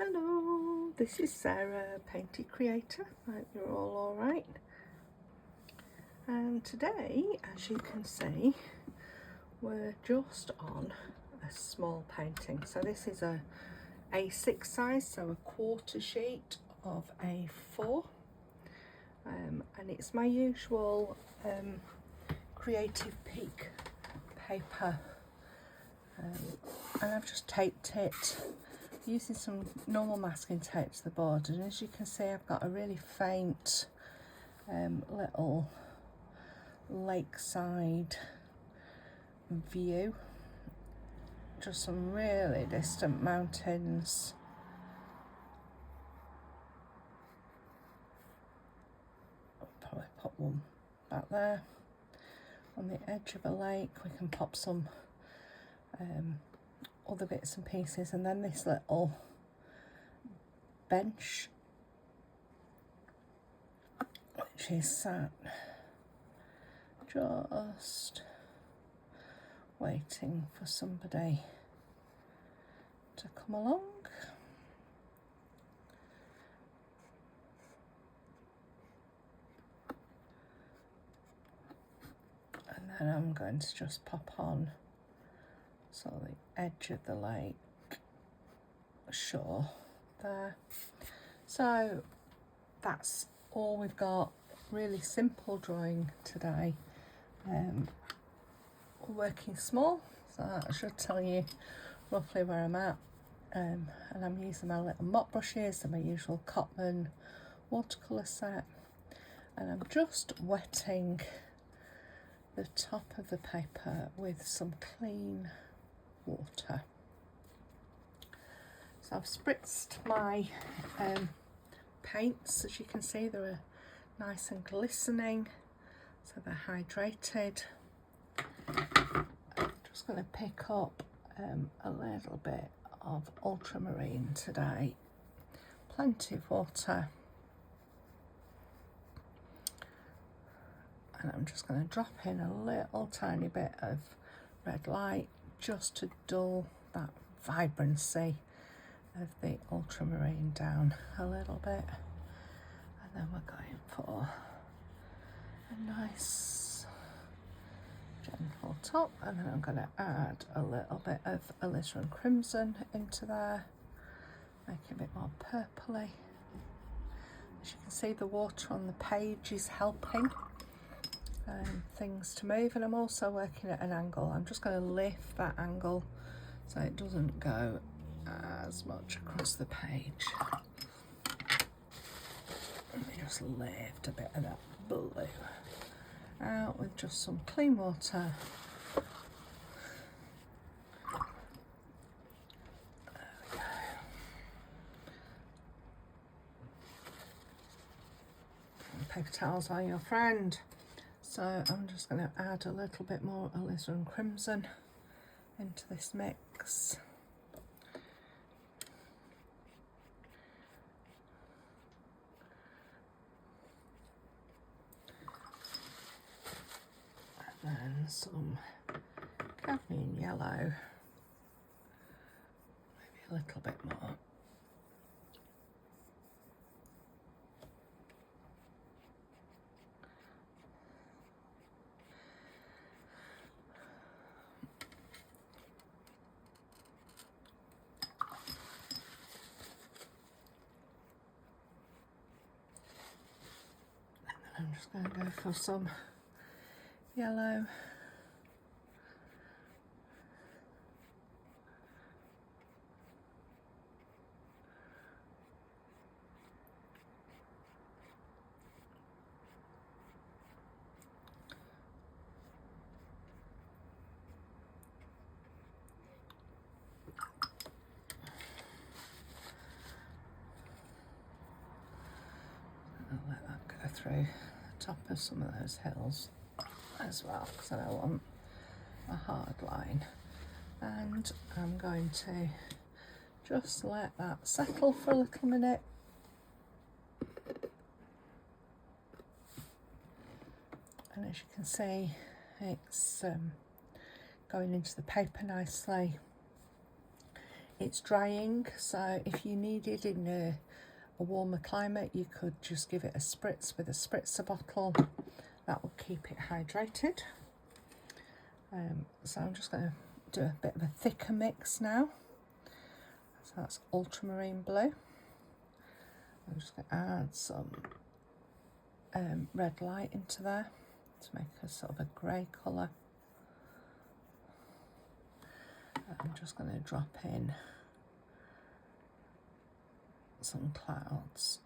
Hello, this is Sarah, Painty Creator. I hope you're all alright. And today, as you can see, we're just on a small painting. So this is a A6 size, so a quarter sheet of A4. And it's my usual Creative Peak paper. And I've just taped it using some normal masking tape to the board, and as you can see I've got a really faint little lakeside view, just some really distant mountains. I'll probably put one back there on the edge of a lake. We can pop some other bits and pieces, and then this little bench which is sat just waiting for somebody to come along. And then I'm going to just pop on so the edge of the lake shore there. So that's all we've got. Really simple drawing today. Working small, so that should tell you roughly where I'm at. And I'm using my little mop brushes and my usual Cotman watercolour set, and I'm just wetting the top of the paper with some clean water. So I've spritzed my paints. As you can see, they're nice and glistening, so they're hydrated. I'm just going to pick up a little bit of ultramarine today, plenty of water, and I'm just going to drop in a little tiny bit of red light just to dull that vibrancy of the ultramarine down a little bit. And then we're going for a nice gentle top, and then I'm going to add a little bit of alizarin crimson into there, make it a bit more purpley. As you can see, the water on the page is helping things to move, and I'm also working at an angle. I'm just going to lift that angle so it doesn't go as much across the page. Let me just lift a bit of that blue out with just some clean water. There we go. And paper towels are your friend. So I'm just going to add a little bit more alizarin crimson into this mix. And then some cadmium yellow, maybe a little bit more. I'm just going to go for some yellow. I'll let that go through the top of some of those hills as well, because I don't want a hard line. And I'm going to just let that settle for a little minute. And as you can see, it's going into the paper nicely. it's drying, so if you needed in a warmer climate, you could just give it a spritz with a spritzer bottle. That will keep it hydrated. So I'm just going to do a bit of a thicker mix now. So that's ultramarine blue. I'm just going to add some red light into there to make a sort of a grey colour. I'm just going to drop in some clouds.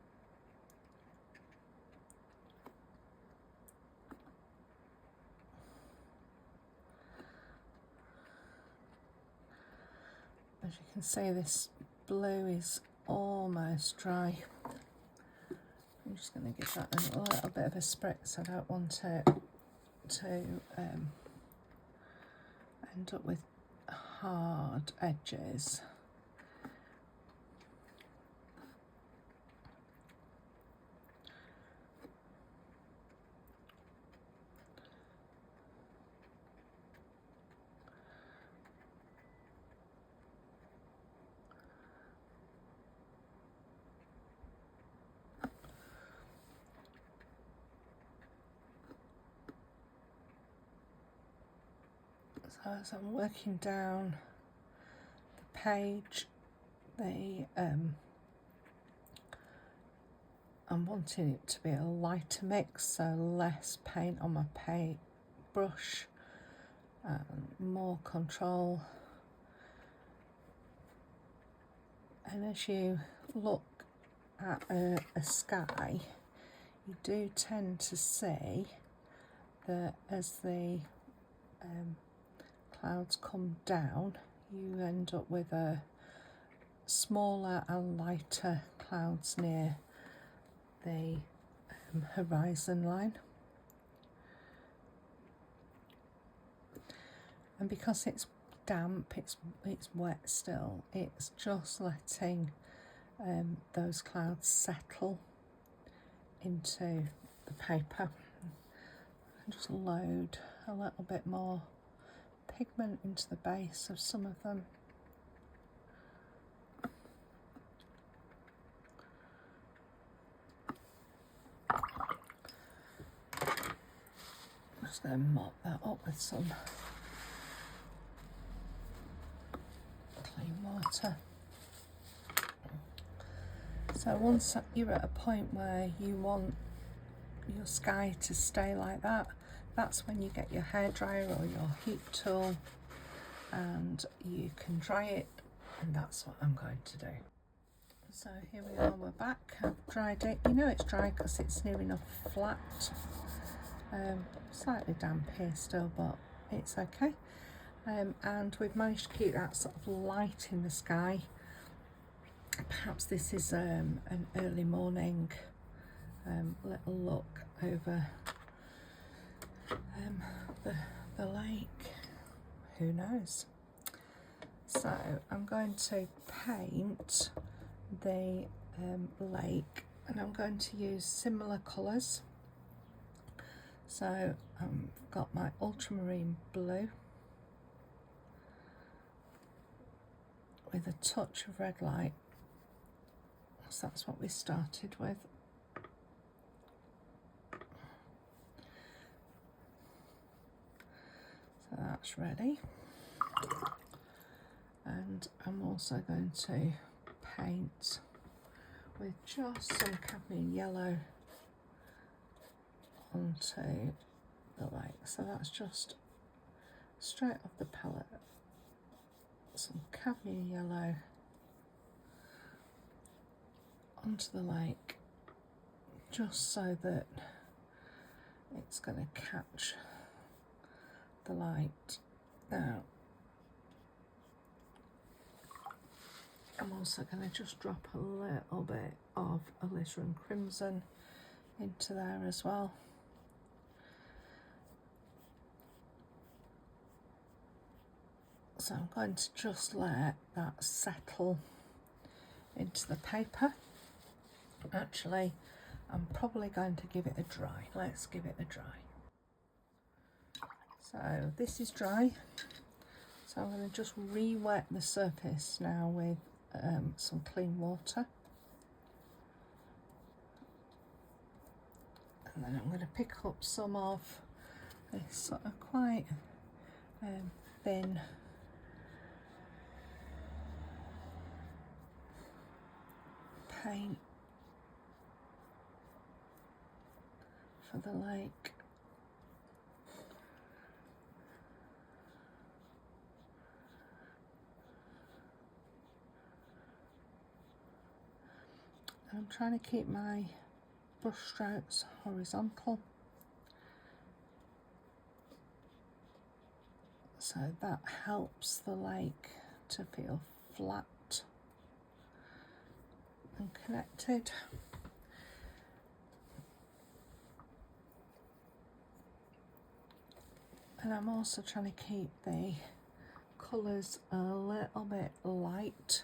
As you can see, this blue is almost dry. I'm just going to give that a little bit of a spritz. I don't want it to end up with hard edges. So as I'm working down the page, I'm wanting it to be a lighter mix, so less paint on my brush and more control. And as you look at a sky, you do tend to see that as the clouds come down, you end up with a smaller and lighter clouds near the horizon line. And because it's damp, it's wet still, it's just letting those clouds settle into the paper. And just load a little bit more pigment into the base of some of them. I'm just going to mop that up with some clean water. So once you're at a point where you want your sky to stay like that, that's when you get your hairdryer or your heat tool and you can dry it, and that's what I'm going to do. So here we are, we're back. I've dried it. You know it's dry because it's near enough flat. Slightly damp here still, but it's okay. And we've managed to keep that sort of light in the sky. Perhaps this is an early morning little look over the lake. Who knows? So I'm going to paint the lake, and I'm going to use similar colours. So I've got my ultramarine blue with a touch of red light. So that's what we started with. So that's ready. And I'm also going to paint with just some cadmium yellow onto the lake. So that's just straight off the palette. Some cadmium yellow onto the lake, just so that it's going to catch the light. Now I'm also going to just drop a little bit of alizarin crimson into there as well. So I'm going to just let that settle into the paper. Actually, I'm probably going to give it a dry. Let's give it a dry. So this is dry. So So I'm going to just re-wet the surface now with some clean water. And then I'm going to pick up some of this sort of quite thin paint for the lake. I'm trying to keep my brush strokes horizontal, so that helps the lake to feel flat and connected. And I'm also trying to keep the colours a little bit light,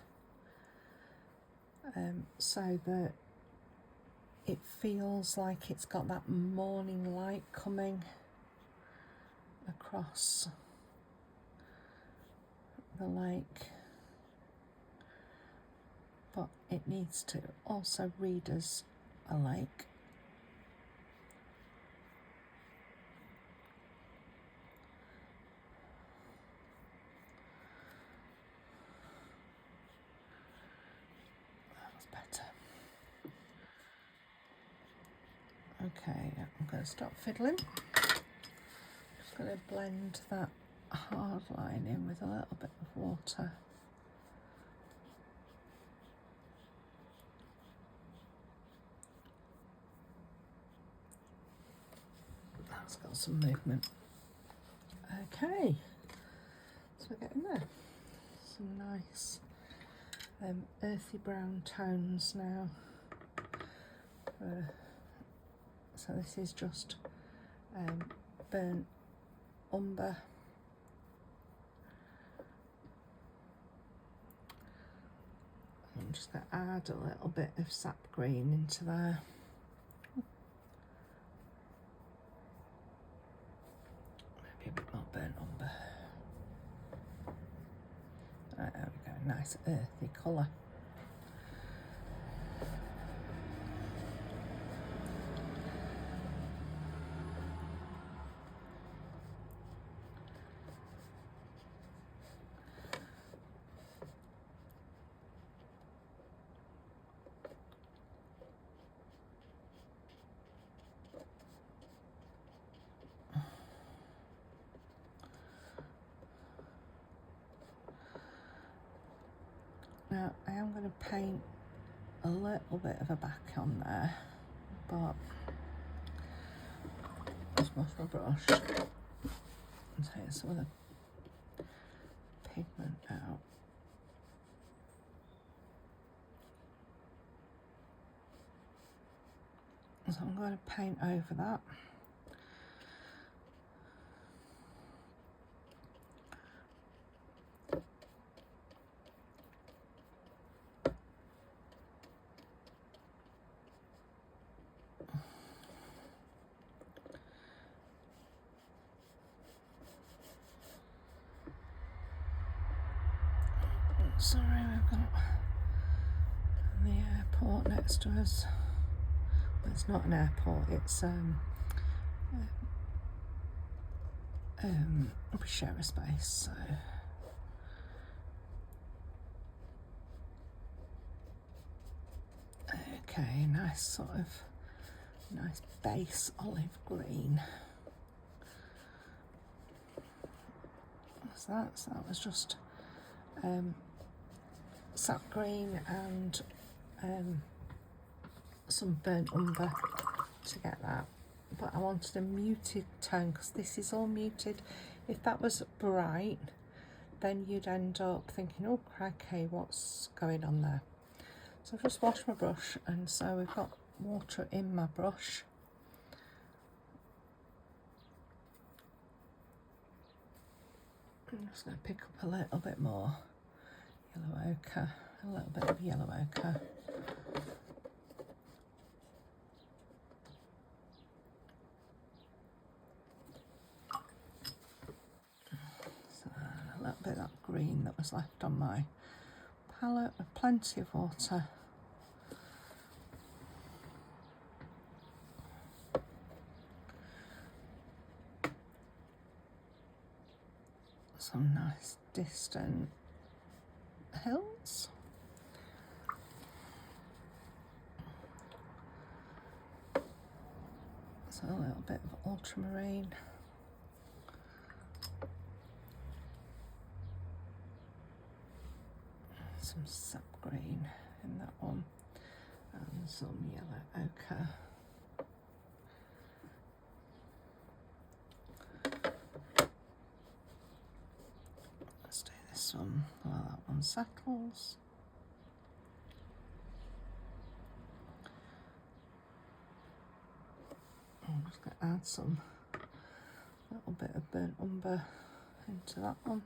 so that it feels like it's got that morning light coming across the lake, but it needs to also read as a lake. That was better. Okay, I'm going to stop fiddling. Just going to blend that hard line in with a little bit of water. That's got some movement. Okay, so we're getting there. Some nice earthy brown tones now. So this is just burnt umber. I'm just going to add a little bit of sap green into there. Maybe a bit more burnt umber. Right, there we go, nice earthy colour. Now I am going to paint a little bit of a back on there, but just wash my brush and take some of the pigment out. So I'm going to paint over that. Sorry, we've got the airport next to us. Well, it's not an airport, it's we share a space, so okay, nice sort of nice base olive green. What's that? So that was just sap green and some burnt umber to get that, but I wanted a muted tone because this is all muted. If that was bright, then you'd end up thinking, oh crikey, what's going on there? So I've just washed my brush, and so we've got water in my brush. I'm just going to pick up a little bit more yellow ochre, a little bit of yellow ochre. So a little bit of that colours left on my palette with plenty of water. Some nice distant hills. So a little bit of ultramarine. Some sap green in that one, and some yellow ochre. Let's do this one while that one settles. I'm just going to add some little bit of burnt umber into that one.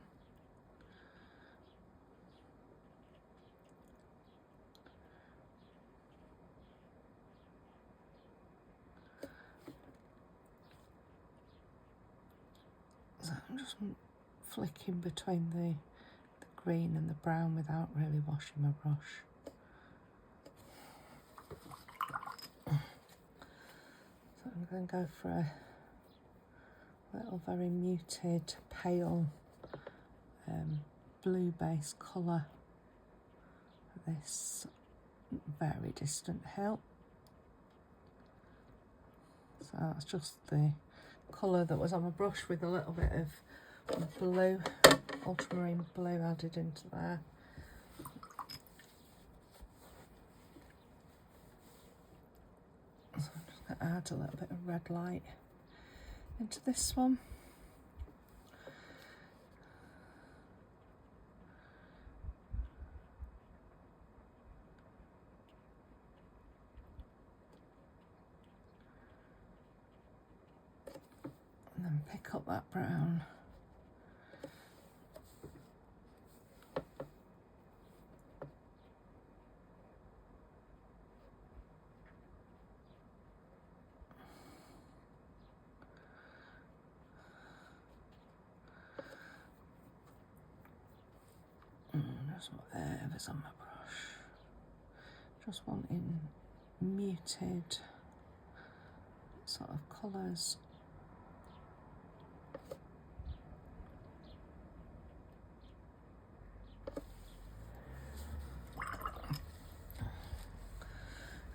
So I'm just flicking between the green and the brown without really washing my brush. So I'm going to go for a little very muted pale blue base colour for this very distant hill. So that's just the colour that was on my brush with a little bit of blue, ultramarine blue added into there. So I'm just going to add a little bit of red light into this one. And then pick up that brown. Just whatever's on my brush. Just wanting muted sort of colours.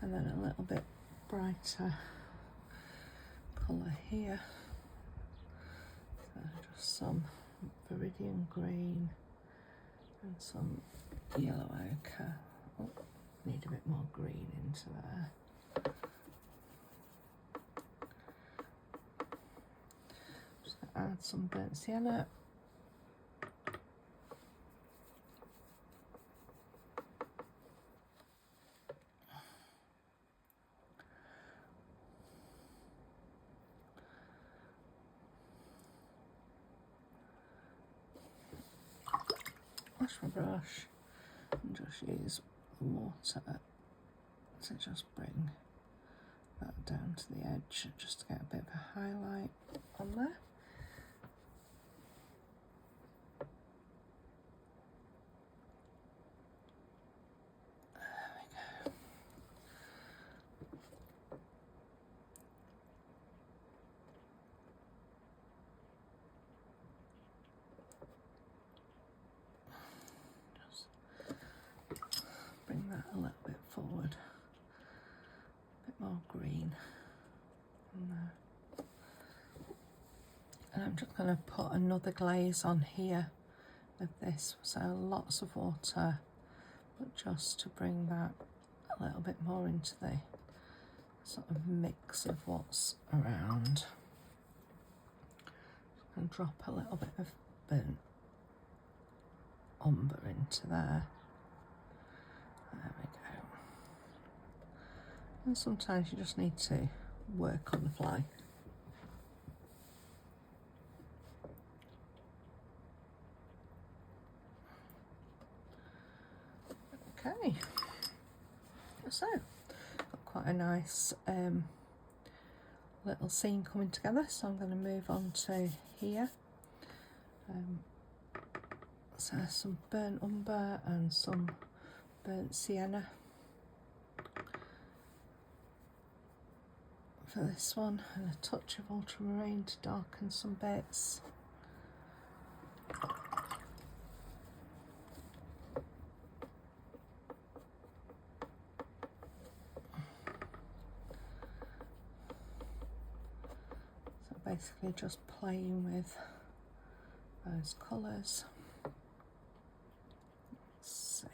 And then a little bit brighter colour here. So just some viridian green and some yellow ochre. Oh, need a bit more green into there. Just add some burnt sienna. Wash my brush and just use water to just bring that down to the edge, just to get a bit of a highlight on there. There we go. Bring that a little bit forward, a bit more green on there. And I'm just going to put another glaze on here of this, so lots of water, but just to bring that a little bit more into the sort of mix of what's around. And drop a little bit of burnt umber into there. There we go. And sometimes you just need to work on the fly. Okay, so got quite a nice little scene coming together, so I'm going to move on to here. So some burnt umber and some burnt sienna for this one, and a touch of ultramarine to darken some bits. So basically just playing with those colours. Let's see.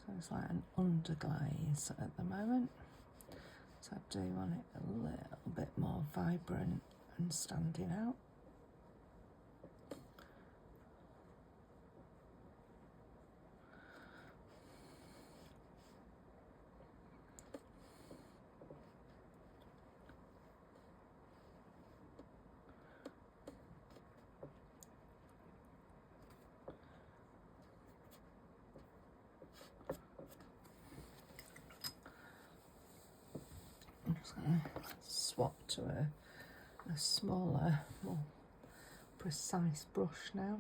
So it's like an underglaze at the moment. So I do want it a little bit more vibrant and standing out. I'm just going to swap to a smaller, more precise brush now.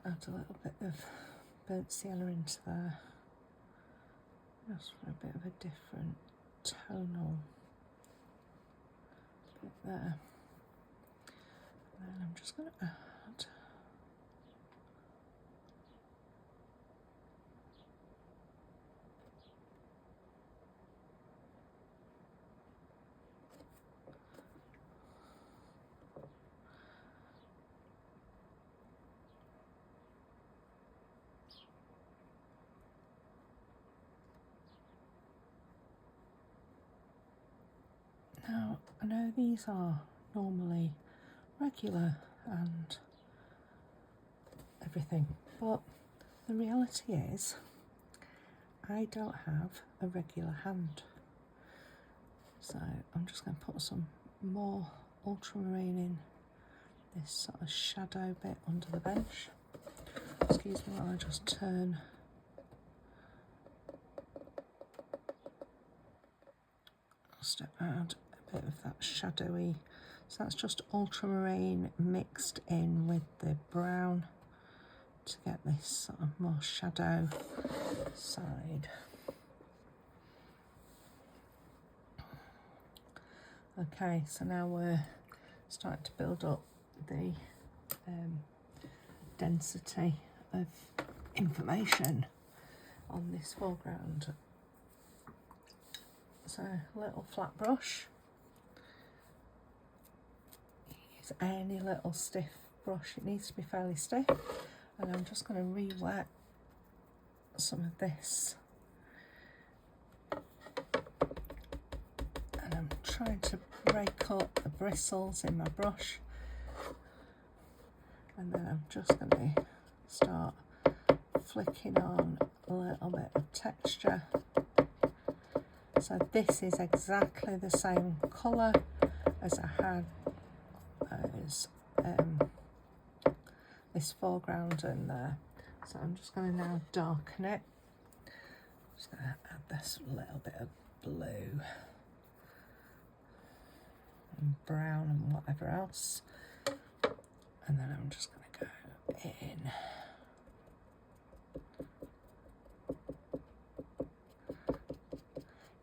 Add a little bit of burnt sienna into there, just for a bit of a different tonal bit there. And then I'm just going to add now, I know these are normally regular and everything, but the reality is I don't have a regular hand. So I'm just going to put some more ultramarine in this sort of shadow bit under the bench. Excuse me while I just turn. Just to add a bit of that shadowy. So that's just ultramarine mixed in with the brown to get this sort of more shadow side. Okay, so now we're starting to build up the density of information on this foreground. So a little flat brush. Use any little stiff brush, it needs to be fairly stiff, and I'm just going to re-wet some of this, and I'm trying to break up the bristles in my brush, and then I'm just going to start flicking on a little bit of texture. So this is exactly the same colour as I had as this foreground in there. So I'm just going to now darken it. Just going to add this little bit of blue and brown and whatever else. And then I'm just going to go in.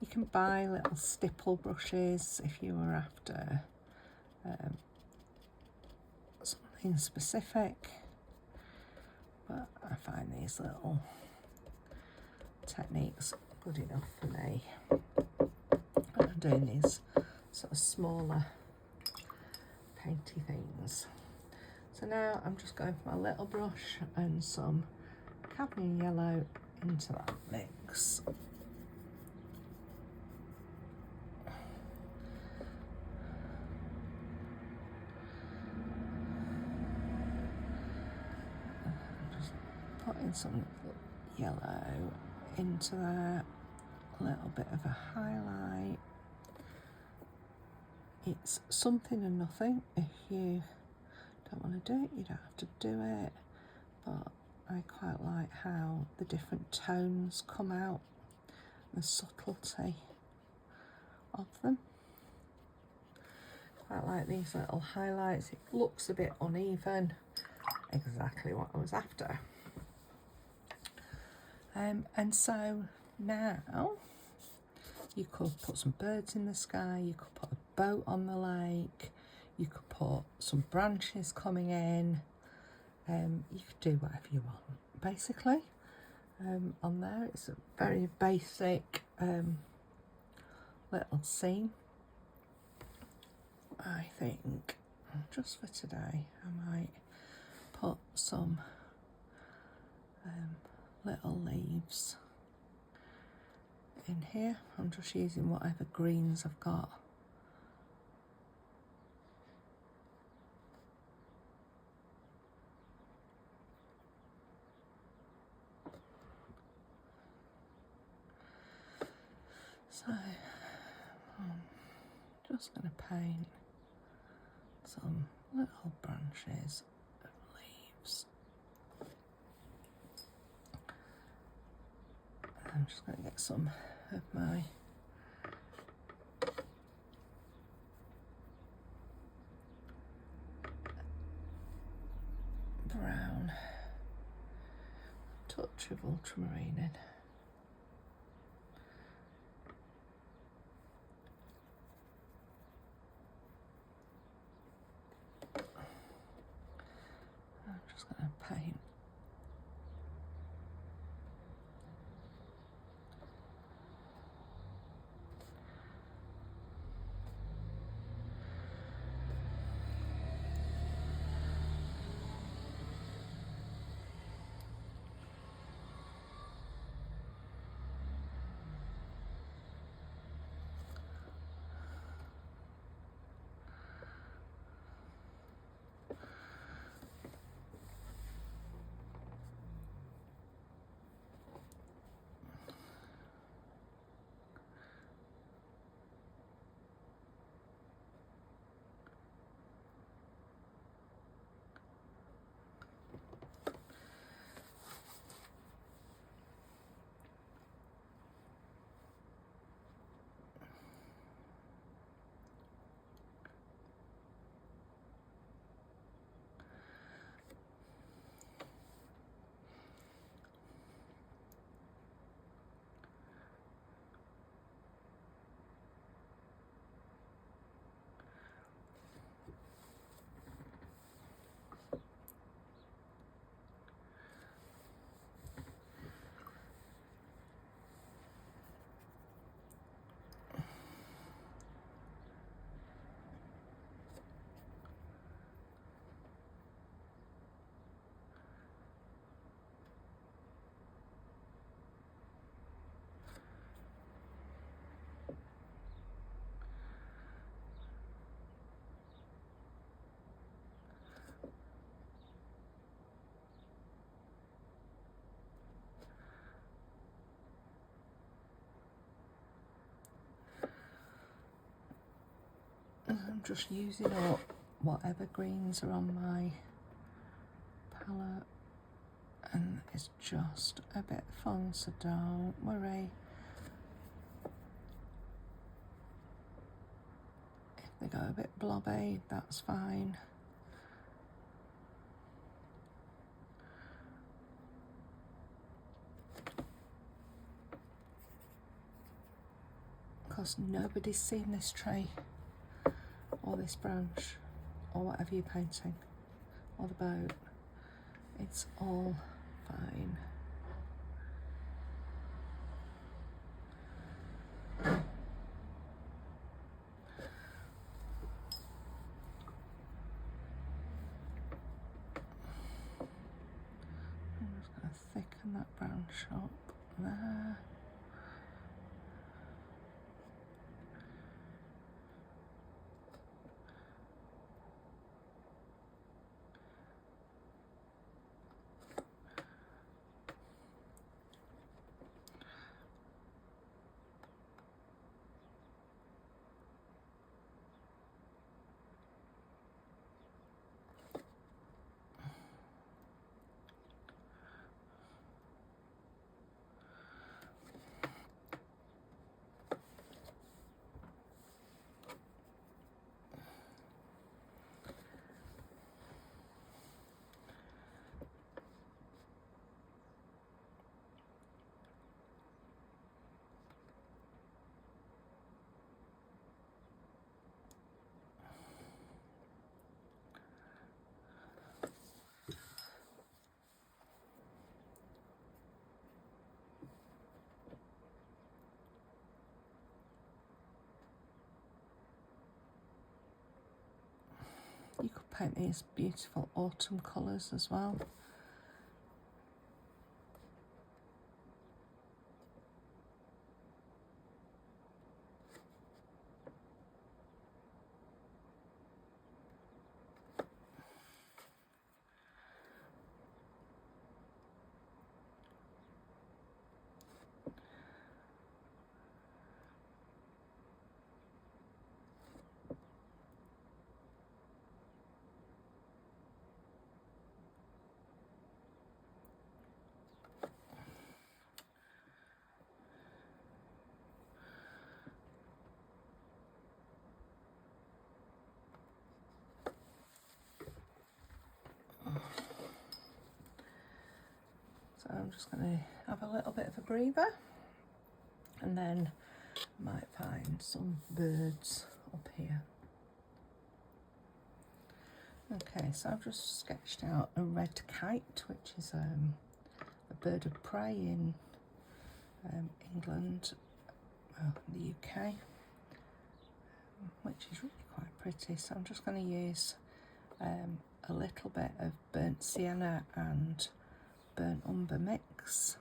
You can buy little stipple brushes if you were after something specific, but I find these little techniques good enough for me. I'm doing these sort of smaller painty things. So now I'm just going for my little brush and some cadmium yellow into that mix. Just putting some yellow into there, a little bit of a highlight. It's something and nothing. If you don't want to do it, you don't have to do it, but I quite like how the different tones come out, the subtlety of them. Quite like these little highlights. It looks a bit uneven, exactly what I was after. And so now you could put some birds in the sky, you could put a boat on the lake, you could put some branches coming in, you could do whatever you want basically. On there it's a very basic little scene. I think just for today I might put some little leaves in here. I'm just using whatever greens I've got. So I'm just going to paint some little branches of leaves. I'm just going to get some of my brown, touch of ultramarine in. I'm just going to paint I'm just using up whatever greens are on my palette, and it's just a bit fun, so don't worry if they go a bit blobby, that's fine. Because nobody's seen this tree or this branch or whatever you're painting or the boat. It's all fine. darken that branch up there. You could paint these beautiful autumn colours as well. So I'm just going to have a little bit of a breather, and then I might find some birds up here. Okay, so I've just sketched out a red kite, which is a bird of prey in England, well, the UK, which is really quite pretty. So I'm just going to use a little bit of burnt sienna and burnt umber mix.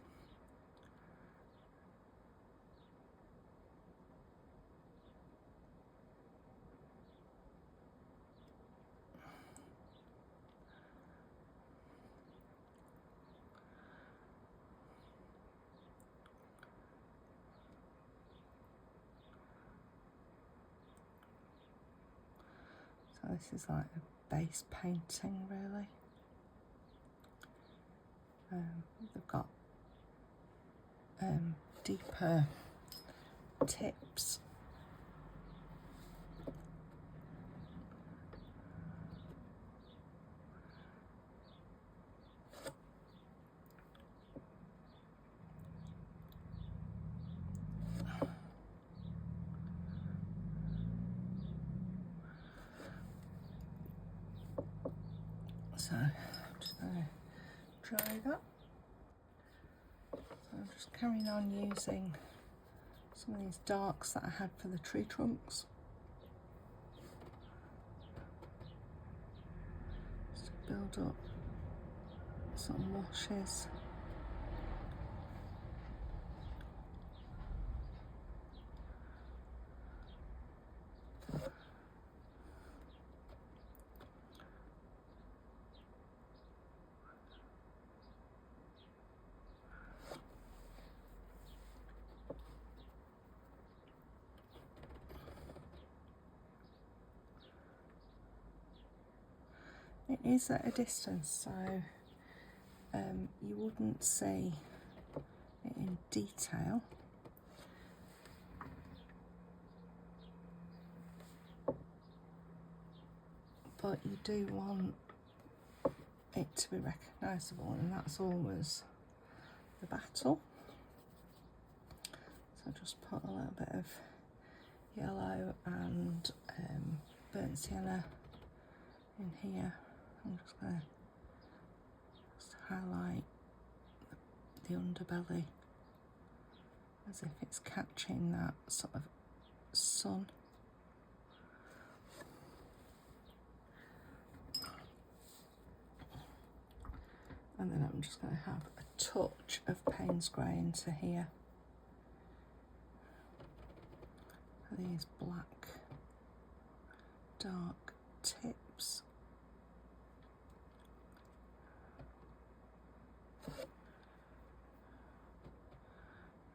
So this is like a base painting, really. They've got deeper tips. So I'm just going to dry that. So I'm just carrying on using some of these darks that I had for the tree trunks. Just to build up some washes. It is at a distance, so you wouldn't see it in detail. But you do want it to be recognisable, and that's always the battle. So just put a little bit of yellow and burnt sienna in here. I'm just going to highlight the underbelly as if it's catching that sort of sun. And then I'm just going to have a touch of Payne's grey into here. These black dark tips.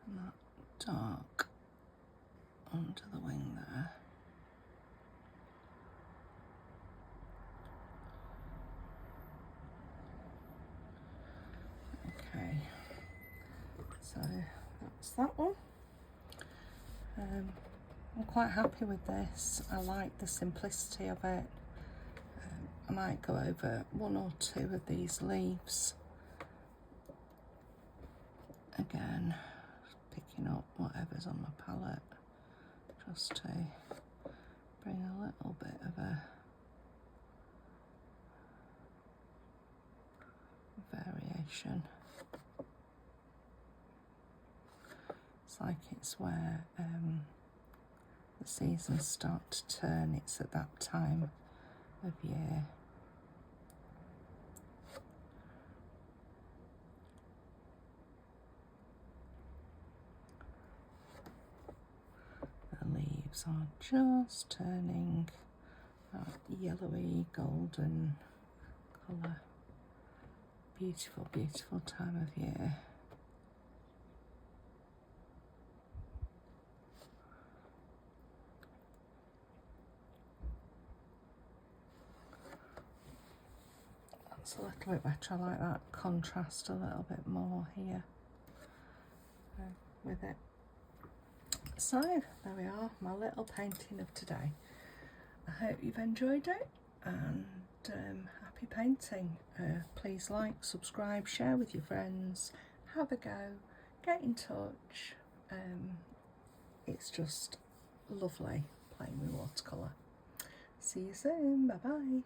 And that dark under the wing there. Okay, so that's that one. I'm quite happy with this. I like the simplicity of it. I might go over one or two of these leaves. Again, picking up whatever's on my palette, just to bring a little bit of a variation. It's like it's where the seasons start to turn. It's at that time of year. The leaves are just turning that yellowy golden colour. Beautiful, beautiful time of year. That's a little bit better. I like that contrast a little bit more here with it. So there we are, my little painting of today. I hope you've enjoyed it, and happy painting. Please like, subscribe, share with your friends, have a go, get in touch. It's just lovely playing with watercolour. See you soon, bye bye.